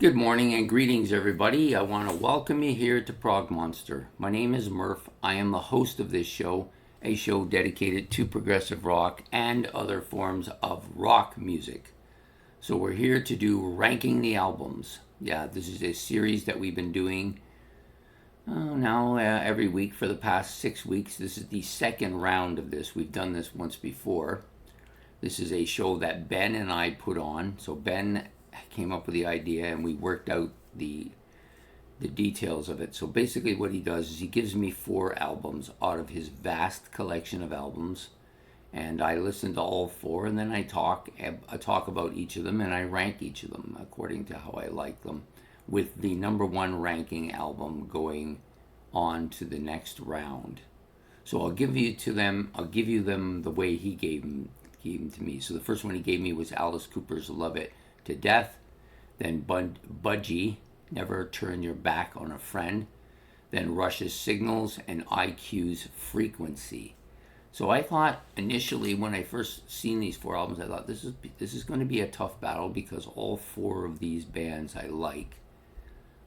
Good morning and greetings, everybody. I want to welcome you here to Prog Monster. My name is Murph. I am the host of this show, a show dedicated to progressive rock and other forms of rock music. So we're here to do ranking the albums. Yeah, this is a series that we've been doing now every week for the past 6 weeks. This is the second round of this. We've done this once before. This is a show that Ben and I put on. So Ben came up with the idea and we worked out the details of it. So basically what he does is he gives me 4 albums out of his vast collection of albums, and I listen to all 4, and then I talk about each of them, and I rank each of them according to how I like them, with the number 1 ranking album going on to the next round. So I'll give you them the way he gave them to me. So the first one he gave me was Alice Cooper's Love It to Death, then Budgie, Never Turn Your Back on a Friend, then Rush's Signals, and IQ's Frequency. So I thought initially when I first seen these 4 albums, I thought this is going to be a tough battle because all 4 of these bands I like.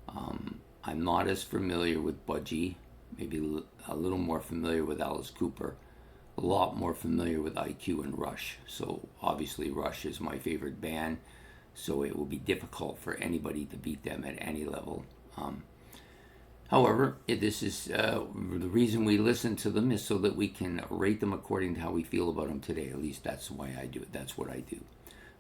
I'm not as familiar with Budgie, maybe a little more familiar with Alice Cooper, a lot more familiar with IQ and Rush. So obviously Rush is my favorite band, so it will be difficult for anybody to beat them at any level. However, this is the reason we listen to them is so that we can rate them according to how we feel about them today. At least that's why I do it. That's what I do.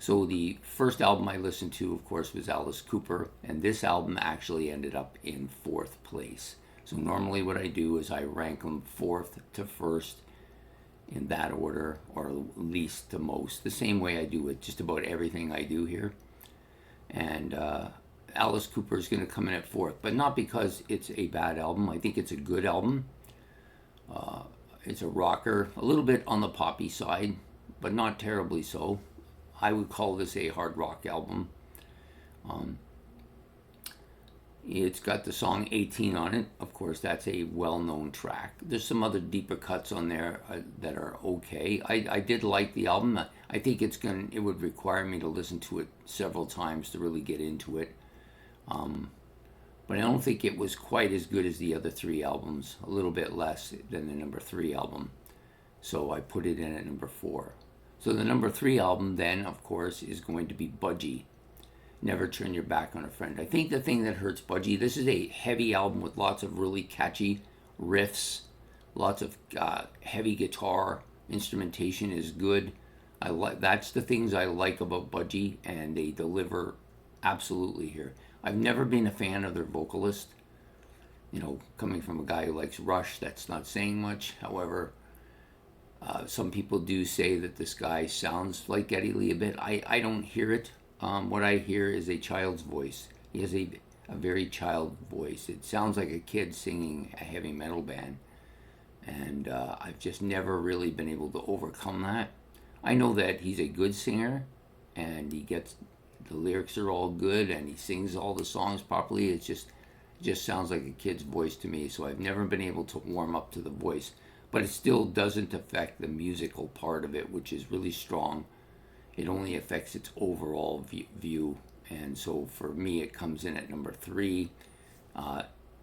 So the first album I listened to, of course, was Alice Cooper, and this album actually ended up in 4th place. So normally what I do is I rank them 4th to 1st in that order, or least to most, the same way I do with just about everything I do here. And Alice Cooper is going to come in at 4th, but not because it's a bad album. I think it's a good album. It's a rocker, a little bit on the poppy side, but not terribly so. I would call this a hard rock album. It's got the song 18 on it. Of course, that's a well-known track. There's some other deeper cuts on there that are okay. I did like the album. I think it would require me to listen to it several times to really get into it. But I don't think it was quite as good as the other 3 albums. A little bit less than the number 3 album. So I put it in at number 4. So the number 3 album then, of course, is going to be Budgie, Never Turn Your Back on a Friend. I think the thing that hurts Budgie, this is a heavy album with lots of really catchy riffs, lots of heavy guitar, instrumentation is good. That's the things I like about Budgie, and they deliver absolutely here. I've never been a fan of their vocalist. Coming from a guy who likes Rush, that's not saying much. However, some people do say that this guy sounds like Geddy Lee a bit. I don't hear it. What I hear is a child's voice. He has a very child voice. It sounds like a kid singing a heavy metal band. And I've just never really been able to overcome that. I know that he's a good singer, and the lyrics are all good, and he sings all the songs properly. It just sounds like a kid's voice to me. So I've never been able to warm up to the voice. But it still doesn't affect the musical part of it, which is really strong. It only affects its overall view. And so for me, it comes in at number 3,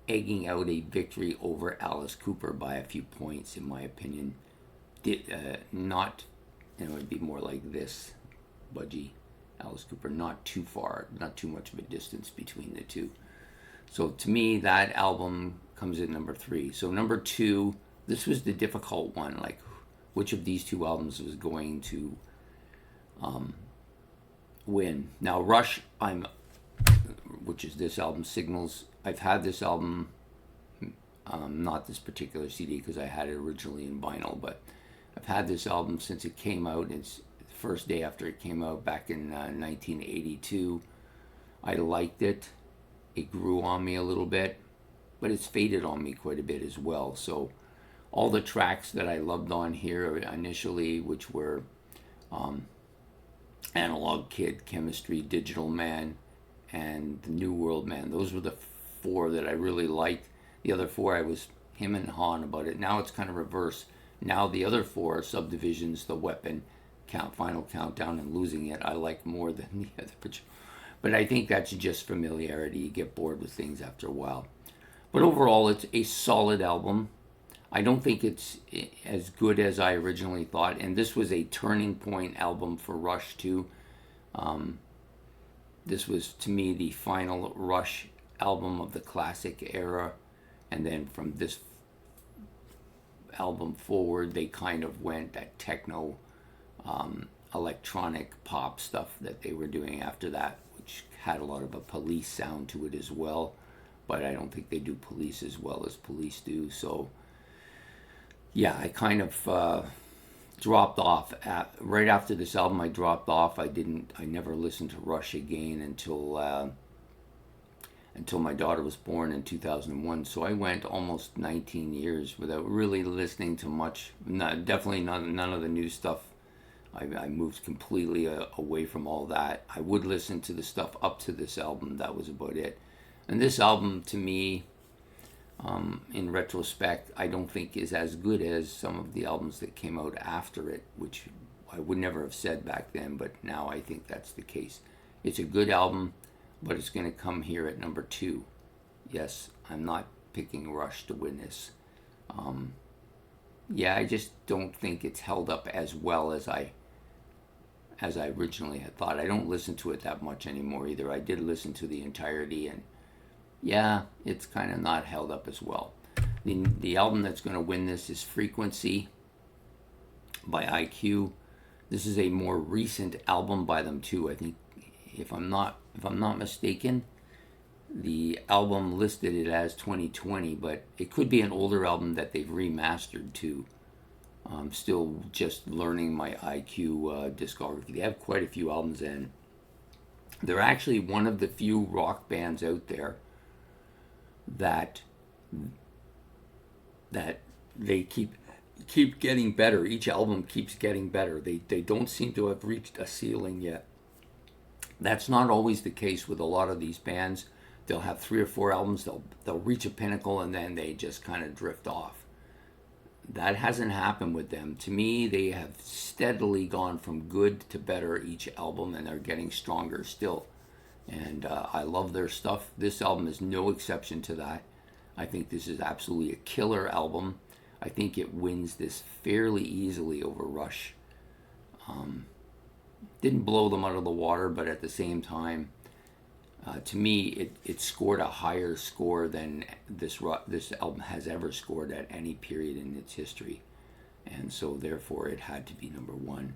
egging out a victory over Alice Cooper by a few points, in my opinion. It'd be more like this, Budgie, Alice Cooper, not too far, not too much of a distance between the two. So to me, that album comes in number 3. So number 2, this was the difficult one, like which of these 2 albums was going to win. Now Rush, which is this album, Signals, I've had this album, not this particular CD because I had it originally in vinyl, but I've had this album since it came out. It's the first day after it came out back in 1982. I liked it. It grew on me a little bit, but it's faded on me quite a bit as well. So all the tracks that I loved on here initially, which were Analog Kid, Chemistry, Digital Man, and The New World Man, those were the 4 that I really liked. The other 4, I was him and Han about it. Now it's kind of reverse. Now the other 4 subdivisions, The Weapon, Final Countdown, and Losing It, I like more than the other. But I think that's just familiarity. You get bored with things after a while. But overall, it's a solid album. I don't think it's as good as I originally thought. And this was a turning point album for Rush, too. This was, to me, the final Rush album of the classic era. And then from this album forward, they kind of went that techno, electronic pop stuff that they were doing after that, which had a lot of a Police sound to it as well. But I don't think they do Police as well as Police do. So, yeah, I kind of dropped off. Right after this album, I dropped off. I never listened to Rush again until my daughter was born in 2001. So I went almost 19 years without really listening to much. Definitely none of the new stuff. I moved completely away from all that. I would listen to the stuff up to this album. That was about it. And this album, to me, in retrospect, I don't think is as good as some of the albums that came out after it, which I would never have said back then, but now I think that's the case. It's a good album, but it's going to come here at number 2. Yes, I'm not picking Rush to win this. Yeah, I just don't think it's held up as well as I originally had thought. I don't listen to it that much anymore either. I did listen to the entirety, and yeah, it's kind of not held up as well. The album that's going to win this is Frequency by IQ. This is a more recent album by them too. I think, if I'm not mistaken, the album listed it as 2020, but it could be an older album that they've remastered too. I'm still just learning my IQ discography. They have quite a few albums, and they're actually one of the few rock bands out there that they keep getting better. Each album keeps getting better. They don't seem to have reached a ceiling yet. That's not always the case with a lot of these bands. They'll have 3 or 4 albums, they'll reach a pinnacle, and then they just kind of drift off. That hasn't happened with them. To me, they have steadily gone from good to better each album, and they're getting stronger still. And I love their stuff. This album is no exception to that. I think this is absolutely a killer album. I think it wins this fairly easily over Rush. Didn't blow them out of the water, but at the same time, to me, it scored a higher score than this album has ever scored at any period in its history. And so therefore it had to be number 1.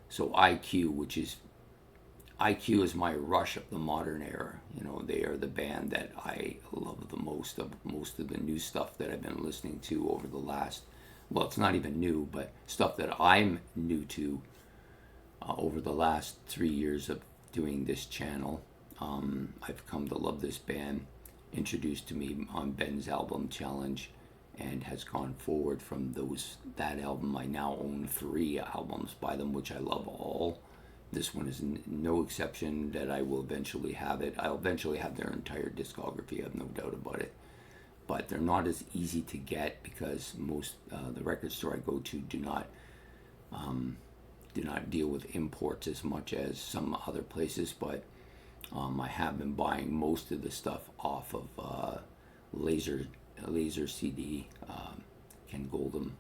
So IQ is my Rush of the modern era. You know, they are the band that I love the most of the new stuff that I've been listening to over the last, well, it's not even new, but stuff that I'm new to over the last 3 years of doing this channel. I've come to love this band, introduced to me on Ben's album Challenge, and has gone forward from that album. I now own 3 albums by them, which I love all. This one is no exception that I will eventually have it. I'll eventually have their entire discography, I have no doubt about it. But they're not as easy to get because most the record store I go to do not deal with imports as much as some other places. But I have been buying most of the stuff off of Laser CD, Ken Goldham.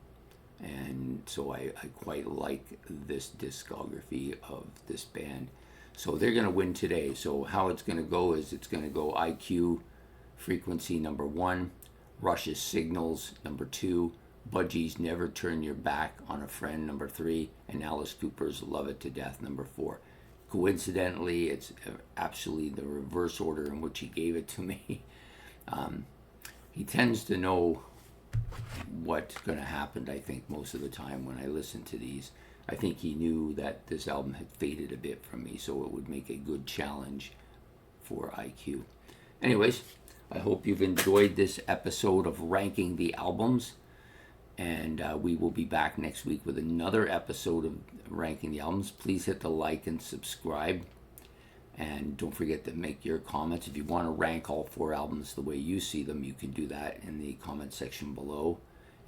And so I quite like this discography of this band. So they're going to win today. So how it's going to go is it's going to go IQ, Frequency, number 1, Rush's Signals, number 2, Budgie's Never Turn Your Back on a Friend, number 3, and Alice Cooper's Love It to Death, number 4. Coincidentally, it's absolutely the reverse order in which he gave it to me. He tends to know what's going to happen, I think, most of the time when I listen to these. I think he knew that this album had faded a bit from me, so it would make a good challenge for IQ. Anyways, I hope you've enjoyed this episode of Ranking the Albums, and we will be back next week with another episode of Ranking the Albums. Please hit the like and subscribe, and don't forget to make your comments. If you want to rank all 4 albums the way you see them, you can do that in the comment section below.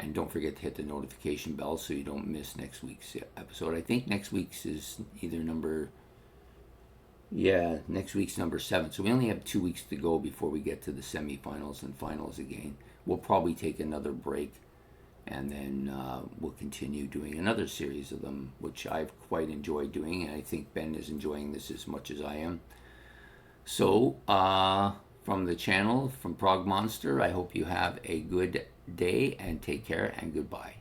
And don't forget to hit the notification bell so you don't miss next week's episode. I think next week's is either number Yeah, next week's number 7. So we only have 2 weeks to go before we get to the semifinals and finals again. We'll probably take another break, and then we'll continue doing another series of them, which I've quite enjoyed doing, and I think Ben is enjoying this as much as I am. So, from the channel, from Prog Monster, I hope you have a good day and take care and goodbye.